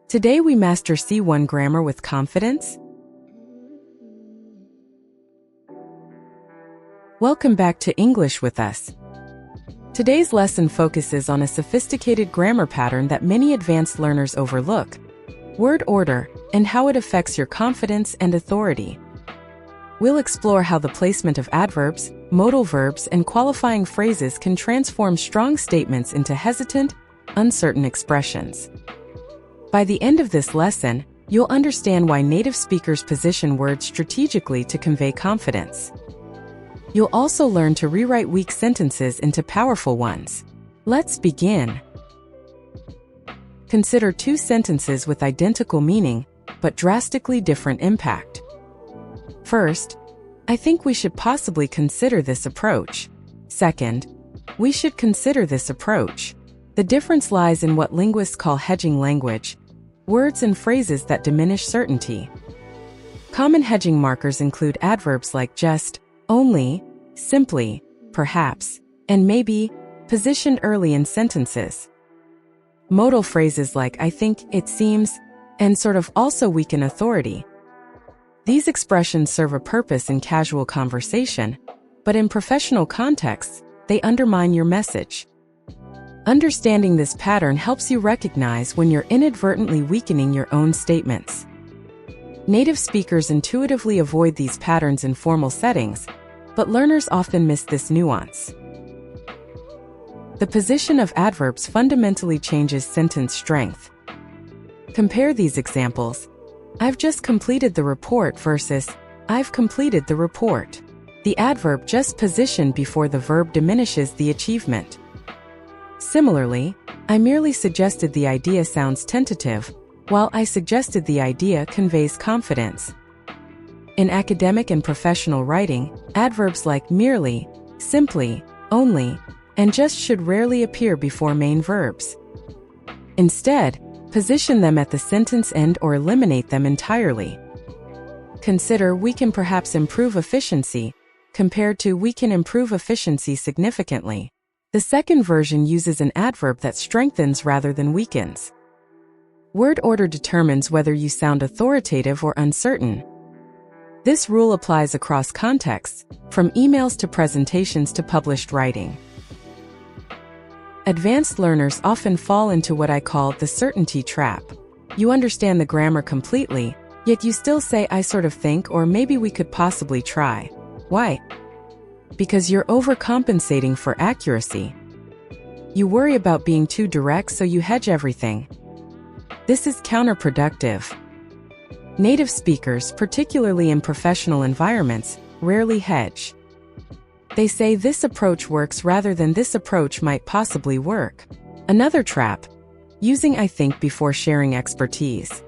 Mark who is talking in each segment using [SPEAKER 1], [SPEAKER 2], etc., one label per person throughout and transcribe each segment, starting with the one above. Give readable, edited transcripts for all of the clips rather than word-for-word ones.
[SPEAKER 1] Today we master C1 grammar with confidence. Welcome back to English with us. Today's lesson focuses on a sophisticated grammar pattern that many advanced learners overlook: word order, and how it affects your confidence and authority. We'll explore how the placement of adverbs, modal verbs, and qualifying phrases can transform strong statements into hesitant, uncertain expressions. By the end of this lesson, you'll understand why native speakers position words strategically to convey confidence. You'll also learn to rewrite weak sentences into powerful ones. Let's begin. Consider two sentences with identical meaning, but drastically different impact. First, I think we should possibly consider this approach. Second, we should consider this approach. The difference lies in what linguists call hedging language, words and phrases that diminish certainty. Common hedging markers include adverbs like just, only, simply, perhaps, and maybe, positioned early in sentences. Modal phrases like I think, it seems, and sort of also weaken authority. These expressions serve a purpose in casual conversation, but in professional contexts, they undermine your message. Understanding this pattern helps you recognize when you're inadvertently weakening your own statements. Native speakers intuitively avoid these patterns in formal settings, but learners often miss this nuance. The position of adverbs fundamentally changes sentence strength. Compare these examples. I've just completed the report versus I've completed the report. The adverb just positioned before the verb diminishes the achievement. Similarly, I merely suggested the idea sounds tentative, while I suggested the idea conveys confidence. In academic and professional writing, adverbs like merely, simply, only, and just should rarely appear before main verbs. Instead, position them at the sentence end or eliminate them entirely. Consider we can perhaps improve efficiency, compared to we can improve efficiency significantly. The second version uses an adverb that strengthens rather than weakens. Word order determines whether you sound authoritative or uncertain. This rule applies across contexts, from emails to presentations to published writing. Advanced learners often fall into what I call the certainty trap. You understand the grammar completely, yet you still say I sort of think or maybe we could possibly try. Why? Because you're overcompensating for accuracy. You worry about being too direct, so you hedge everything. This is counterproductive. Native speakers, particularly in professional environments, rarely hedge. They say this approach works rather than this approach might possibly work. Another trap: using I think before sharing expertise.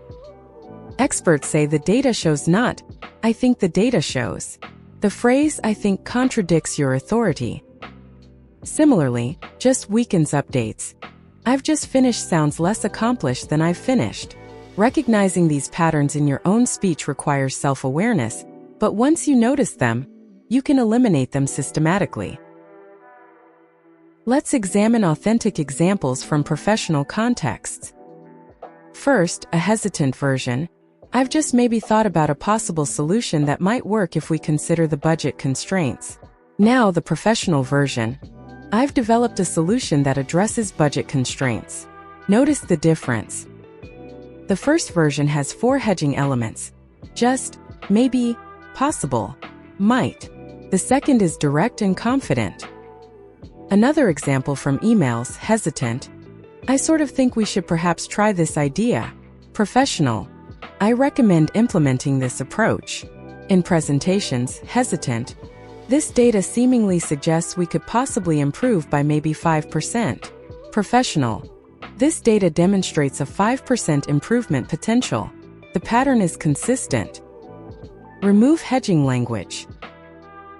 [SPEAKER 1] Experts say the data shows not, I think the data shows. The phrase I think contradicts your authority. Similarly, just weakens updates. I've just finished sounds less accomplished than I've finished. Recognizing these patterns in your own speech requires self-awareness, but once you notice them, you can eliminate them systematically. Let's examine authentic examples from professional contexts. First, a hesitant version. I've just maybe thought about a possible solution that might work if we consider the budget constraints. Now the professional version. I've developed a solution that addresses budget constraints. Notice the difference. The first version has 4 hedging elements: just, maybe, possible, might. The second is direct and confident. Another example from emails, hesitant. I sort of think we should perhaps try this idea. Professional. I recommend implementing this approach. In presentations, hesitant. This data seemingly suggests we could possibly improve by maybe 5%. Professional. This data demonstrates a 5% improvement potential. The pattern is consistent. Remove hedging language.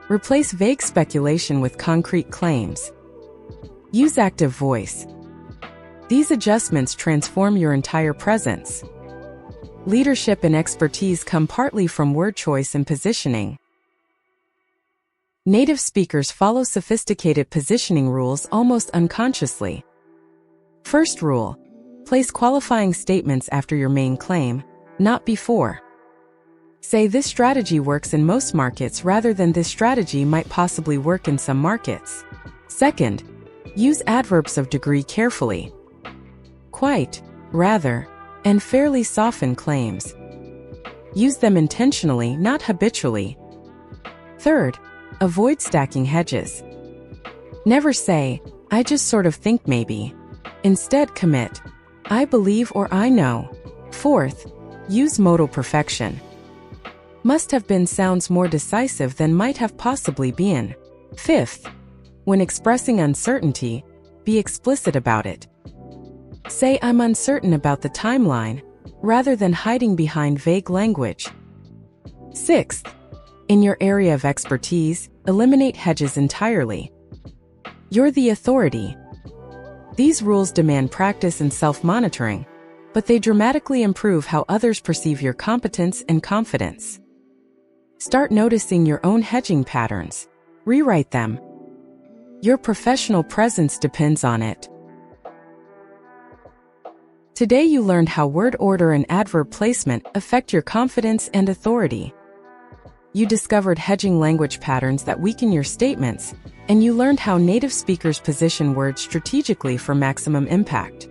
[SPEAKER 1] Replace vague speculation with concrete claims. Use active voice. These adjustments transform your entire presence. Leadership and expertise come partly from word choice and positioning. Native speakers follow sophisticated positioning rules almost unconsciously. First rule: Place qualifying statements after your main claim, not before. Say this strategy works in most markets rather than this strategy might possibly work in some markets. Second, use adverbs of degree carefully. Quite, rather, and fairly soften claims. Use them intentionally, not habitually. Third, avoid stacking hedges. Never say, I just sort of think maybe. Instead commit, I believe or I know. Fourth, use modal perfection. Must have been sounds more decisive than might have possibly been. Fifth, when expressing uncertainty, be explicit about it. Say I'm uncertain about the timeline, rather than hiding behind vague language. Sixth, in your area of expertise, eliminate hedges entirely. You're the authority. These rules demand practice and self-monitoring, but they dramatically improve how others perceive your competence and confidence. Start noticing your own hedging patterns. Rewrite them. Your professional presence depends on it. Today you learned how word order and adverb placement affect your confidence and authority. You discovered hedging language patterns that weaken your statements, and you learned how native speakers position words strategically for maximum impact.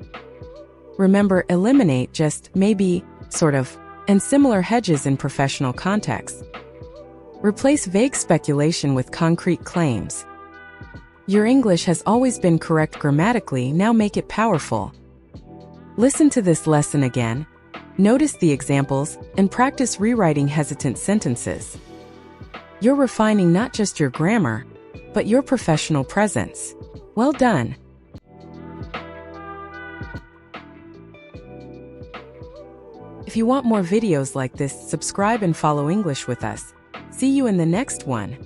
[SPEAKER 1] Remember, eliminate just, maybe, sort of, and similar hedges in professional contexts. Replace vague speculation with concrete claims. Your English has always been correct grammatically, now make it powerful. Listen to this lesson again, notice the examples, and practice rewriting hesitant sentences. You're refining not just your grammar, but your professional presence. Well done! If you want more videos like this, subscribe and follow English with us. See you in the next one.